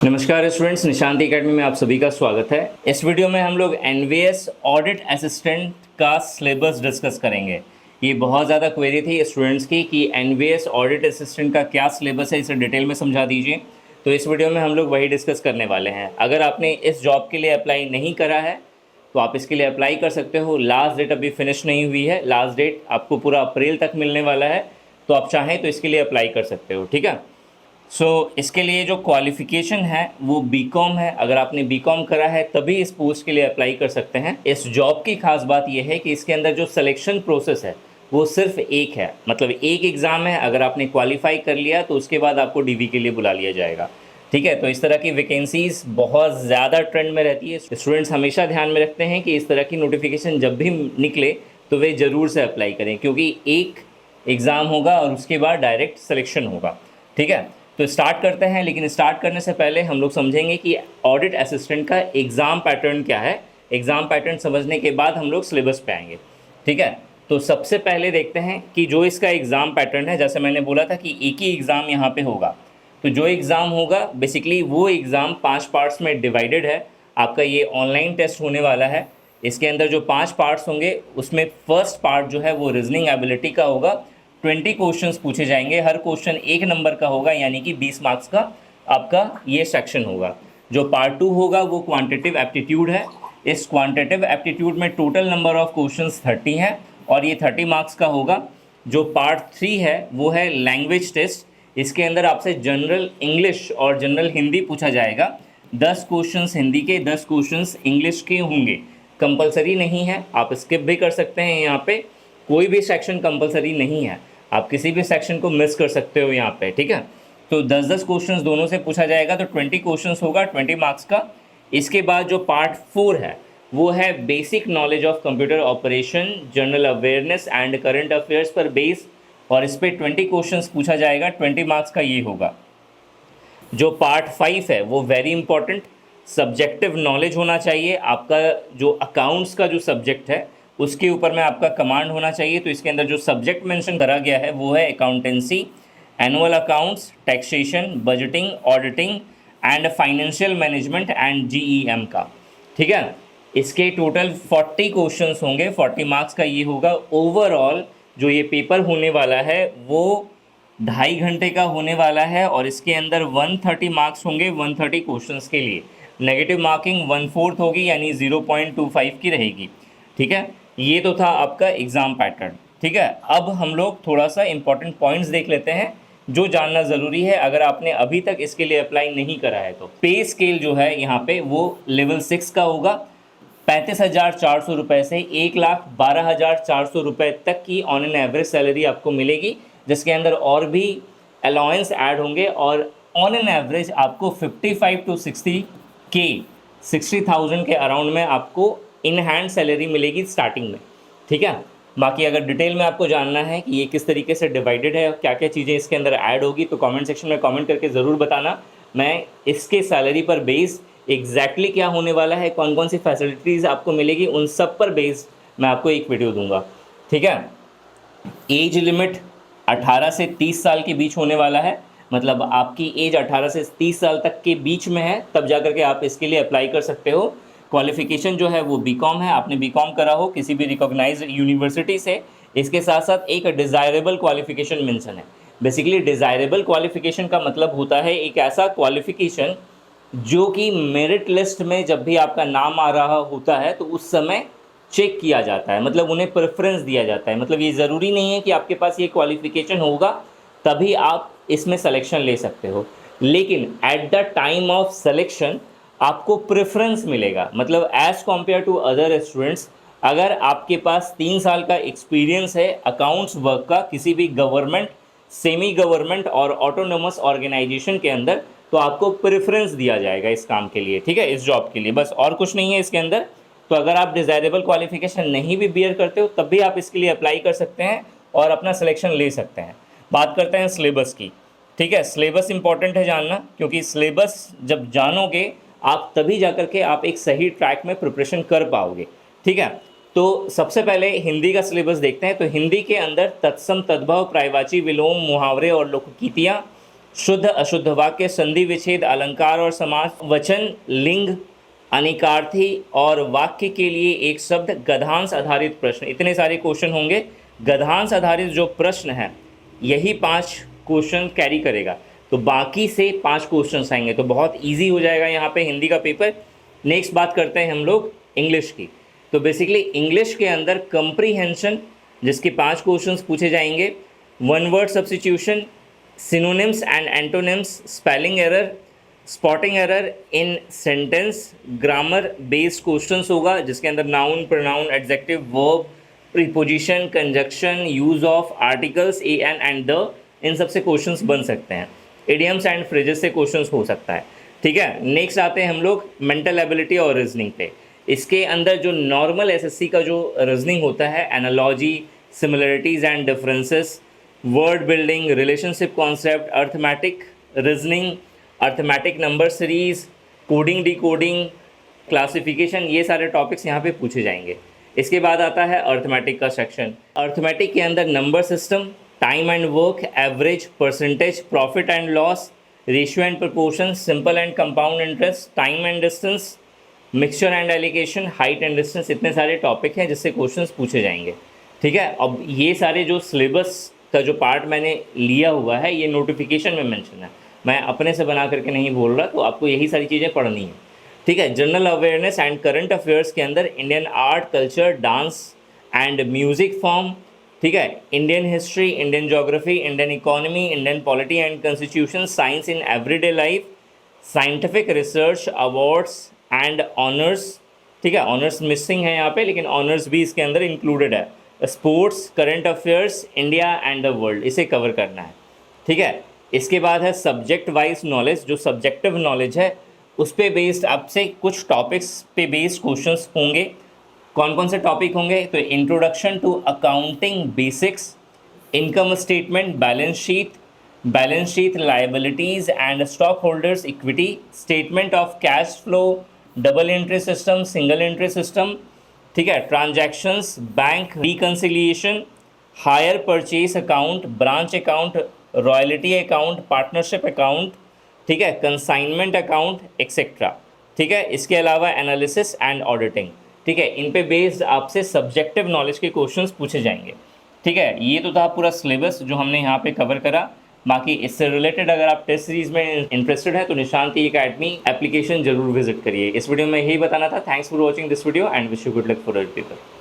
नमस्कार students, Nishant academy में आप सभी का स्वागत है। इस वीडियो में हम लोग एनवीएस ऑडिट असिस्टेंट का सिलेबस डिस्कस करेंगे। ये बहुत ज़्यादा क्वेरी थी स्टूडेंट्स की कि एनवीएस ऑडिट असिस्टेंट का क्या सिलेबस है, इसे डिटेल में समझा दीजिए। तो इस वीडियो में हम लोग वही डिस्कस करने वाले हैं। अगर आपने इस जॉब के लिए अप्लाई नहीं करा है तो आप इसके लिए अप्लाई कर सकते हो। लास्ट डेट अभी फिनिश नहीं हुई है, लास्ट डेट आपको पूरा अप्रैल तक मिलने वाला है। तो आप चाहें तो इसके लिए अप्लाई कर सकते हो, ठीक है। इसके लिए जो क्वालिफ़िकेशन है वो बीकॉम है। अगर आपने बीकॉम करा है तभी इस पोस्ट के लिए अप्लाई कर सकते हैं। इस जॉब की खास बात यह है कि इसके अंदर जो सिलेक्शन प्रोसेस है वो सिर्फ एक है, मतलब एक एग्ज़ाम है। अगर आपने क्वालिफाई कर लिया तो उसके बाद आपको डीवी के लिए बुला लिया जाएगा, ठीक है। तो इस तरह की वैकेंसीज़ बहुत ज़्यादा ट्रेंड में रहती है। स्टूडेंट्स हमेशा ध्यान में रखते हैं कि इस तरह की नोटिफिकेशन जब भी निकले तो वे ज़रूर से अप्लाई करें, क्योंकि एक एग्ज़ाम होगा और उसके बाद डायरेक्ट सिलेक्शन होगा, ठीक है। तो स्टार्ट करते हैं, लेकिन स्टार्ट करने से पहले हम लोग समझेंगे कि ऑडिट असिस्टेंट का एग्ज़ाम पैटर्न क्या है। एग्ज़ाम पैटर्न समझने के बाद हम लोग सिलेबस पे आएंगे, ठीक है। तो सबसे पहले देखते हैं कि जो इसका एग्ज़ाम पैटर्न है, जैसे मैंने बोला था कि एक ही एग्ज़ाम यहाँ पे होगा। तो जो एग्ज़ाम होगा बेसिकली वो एग्ज़ाम 5 पार्ट्स में डिवाइडेड है। आपका ये ऑनलाइन टेस्ट होने वाला है। इसके अंदर जो 5 पार्ट्स होंगे उसमें फर्स्ट पार्ट जो है वो रीजनिंग एबिलिटी का होगा। 20 क्वेश्चंस पूछे जाएंगे, हर क्वेश्चन 1 नंबर का होगा, यानी कि 20 मार्क्स का आपका ये सेक्शन होगा। जो पार्ट 2 होगा वो क्वांटिटेटिव एप्टीट्यूड है। इस क्वांटिटेटिव एप्टीट्यूड में टोटल नंबर ऑफ क्वेश्चंस 30 हैं और ये 30 मार्क्स का होगा। जो पार्ट 3 है वो है लैंग्वेज टेस्ट। इसके अंदर आपसे जनरल इंग्लिश और जनरल हिंदी पूछा जाएगा। 10 क्वेश्चंस हिंदी के, 10 क्वेश्चंस इंग्लिश के होंगे। कंपलसरी नहीं है, आप स्किप भी कर सकते हैं। यहाँ पे कोई भी सेक्शन कंपलसरी नहीं है, आप किसी भी सेक्शन को मिस कर सकते हो यहाँ पे, ठीक है। तो 10-10 क्वेश्चंस दोनों से पूछा जाएगा, तो 20 क्वेश्चंस होगा 20 मार्क्स का। इसके बाद जो पार्ट 4 है वो है basic knowledge of computer operation, general awareness and current affairs पर बेस, और इस पर 20 क्वेश्चंस पूछा जाएगा, 20 मार्क्स का ये होगा। जो पार्ट 5 है वो वेरी इंपॉर्टेंट, सब्जेक्टिव नॉलेज होना चाहिए आपका। जो अकाउंट्स का जो सब्जेक्ट है उसके ऊपर में आपका कमांड होना चाहिए। तो इसके अंदर जो सब्जेक्ट मेंशन करा गया है वो है accountancy, annual accounts, taxation, budgeting, auditing and financial management and GEM का, ठीक है। इसके टोटल 40 क्वेश्चंस होंगे, 40 मार्क्स का ये होगा। ओवरऑल जो ये पेपर होने वाला है वो 2.5 घंटे का होने वाला है और इसके अंदर 130 मार्क्स होंगे 130 क्वेश्चंस के लिए। नेगेटिव मार्किंग 1/4 होगी, यानी 0.25 की रहेगी, ठीक है। ये तो था आपका एग्ज़ाम पैटर्न, ठीक है। अब हम लोग थोड़ा सा इंपॉर्टेंट पॉइंट्स देख लेते हैं जो जानना ज़रूरी है अगर आपने अभी तक इसके लिए अप्लाई नहीं करा है। तो पे स्केल जो है यहाँ पे वो लेवल 6 का होगा। 35,400 रुपये से 1,12,400 रुपये तक की ऑन एन एवरेज सैलरी आपको मिलेगी, जिसके अंदर और भी अलाउंस ऐड होंगे, और ऑन एन एवरेज आपको 55 to 60,000 के अराउंड में आपको इन हैंड सैलरी मिलेगी स्टार्टिंग में, ठीक है। बाकी अगर डिटेल में आपको जानना है कि ये किस तरीके से डिवाइडेड है और क्या क्या चीज़ें इसके अंदर ऐड होगी, तो कमेंट सेक्शन में कमेंट करके ज़रूर बताना। मैं इसके सैलरी पर बेस्ड एग्जैक्टली क्या होने वाला है, कौन कौन सी फैसिलिटीज़ आपको मिलेगी, उन सब पर बेस्ड मैं आपको एक वीडियो दूंगा, ठीक है। एज लिमिट 18 से 30 साल के बीच होने वाला है, मतलब आपकी एज 18 से 30 साल तक के बीच में है तब जा कर के आप इसके लिए अप्लाई कर सकते हो। क्वालिफिकेशन जो है वो बीकॉम है, आपने बीकॉम करा हो किसी भी रिकॉग्नाइज्ड यूनिवर्सिटी से। इसके साथ साथ एक डिज़ायरेबल क्वालिफिकेशन मेंशन है। बेसिकली डिज़ायरेबल क्वालिफिकेशन का मतलब होता है एक ऐसा क्वालिफिकेशन जो कि मेरिट लिस्ट में जब भी आपका नाम आ रहा होता है तो उस समय चेक किया जाता है, मतलब उन्हें प्रेफरेंस दिया जाता है। मतलब ये ज़रूरी नहीं है कि आपके पास ये क्वालिफिकेशन होगा तभी आप इसमें सिलेक्शन ले सकते हो, लेकिन at the time of selection आपको प्रेफरेंस मिलेगा। मतलब as compare to other students, अगर आपके पास 3 साल का एक्सपीरियंस है अकाउंट्स वर्क का किसी भी गवर्नमेंट, सेमी गवर्नमेंट और ऑटोनोमस ऑर्गेनाइजेशन के अंदर, तो आपको प्रेफरेंस दिया जाएगा इस काम के लिए, ठीक है, इस जॉब के लिए, बस और कुछ नहीं है इसके अंदर। तो अगर आप डिज़ायरेबल क्वालिफिकेशन नहीं भी बियर करते हो तब भी आप इसके लिए अप्लाई कर सकते हैं और अपना सिलेक्शन ले सकते हैं। बात करते हैं सिलेबस की, ठीक है। सिलेबस इंपॉर्टेंट है जानना, क्योंकि सिलेबस जब जानोगे आप तभी जाकर के आप एक सही ट्रैक में प्रिपरेशन कर पाओगे, ठीक है। तो सबसे पहले हिंदी का सिलेबस देखते हैं। तो हिंदी के अंदर तत्सम, तद्भव, पर्यायवाची, विलोम, मुहावरे और लोकगीतियाँ, शुद्ध अशुद्ध वाक्य, संधि विच्छेद, अलंकार और समास, वचन, लिंग, अनिकार्थी और वाक्य के लिए एक शब्द, गद्यांश आधारित प्रश्न। इतने सारे क्वेश्चन होंगे। गद्यांश आधारित जो प्रश्न है यही 5 क्वेश्चन कैरी करेगा, तो बाकी से 5 क्वेश्चन आएंगे, तो बहुत इजी हो जाएगा यहाँ पे हिंदी का पेपर। नेक्स्ट बात करते हैं हम लोग इंग्लिश की। तो बेसिकली इंग्लिश के अंदर कंप्रीहेंशन, जिसके 5 क्वेश्चंस पूछे जाएंगे, one word substitution, synonyms and antonyms, spelling error, spotting error in sentence, grammar based questions होगा जिसके अंदर noun, pronoun, adjective, verb, preposition, conjunction, use of articles a and the, इन सब से क्वेश्चंस बन सकते हैं। इडियम्स एंड फ्रेजेस से क्वेश्चंस हो सकता है। ठीक है, नेक्स्ट आते हैं हम लोग मेंटल एबिलिटी और रीजनिंग पे। इसके अंदर जो नॉर्मल एसएससी का जो रीजनिंग होता है, analogy, similarities and differences, word building, relationship concept, arithmetic reasoning, arithmetic number series, coding, decoding, classification, ये सारे टॉपिक्स यहाँ पे पूछे जाएंगे। इसके बाद आता है अर्थमेटिक का सेक्शन। अर्थमेटिक के अंदर number system, time and work, average, percentage, profit and loss, ratio and proportion, simple and compound interest, time and distance, mixture and allegation, height and distance, इतने सारे टॉपिक हैं जिससे क्वेश्चंस पूछे जाएंगे। ठीक है, अब ये सारे जो सिलेबस का जो पार्ट मैंने लिया हुआ है ये नोटिफिकेशन में मेंशन है, मैं अपने से बना करके नहीं बोल रहा, तो आपको यही सारी चीज़ें पढ़नी है। ठीक है, general awareness and current affairs के अंदर Indian art, culture, dance and music form, ठीक है, Indian history, Indian geography, Indian economy, Indian polity and constitution, science in everyday life, scientific research, awards and honours. ठीक है, honours missing है यहाँ पे, लेकिन ऑनर्स भी इसके अंदर इंक्लूडेड है। Sports, current affairs, India and the world, इसे कवर करना है। ठीक है, इसके बाद है सब्जेक्ट वाइज नॉलेज, जो सब्जेक्टिव नॉलेज है उस पे बेस्ड आपसे कुछ टॉपिक्स पे बेस्ड क्वेश्चंस होंगे। कौन कौन से टॉपिक होंगे? तो introduction to accounting basics, income statement, balance sheet, liabilities and stock holders equity, statement of cash flow, double entry system, single entry system, ठीक है, transactions, bank reconciliation, hire purchase account, branch account, royalty account, partnership account, ठीक है, consignment account etcetera. ठीक है, इसके अलावा analysis and auditing. ठीक है, इन पे बेस्ड आपसे सब्जेक्टिव नॉलेज के क्वेश्चंस पूछे जाएंगे। ठीक है, ये तो था पूरा सिलेबस जो हमने यहाँ पे कवर करा। बाकी इससे रिलेटेड अगर आप टेस्ट सीरीज में इंटरेस्टेड है तो निशांति एकेडमी एप्लीकेशन जरूर विजिट करिए। इस वीडियो में यही बताना था। Thanks for watching this video and wish you good luck for your paper.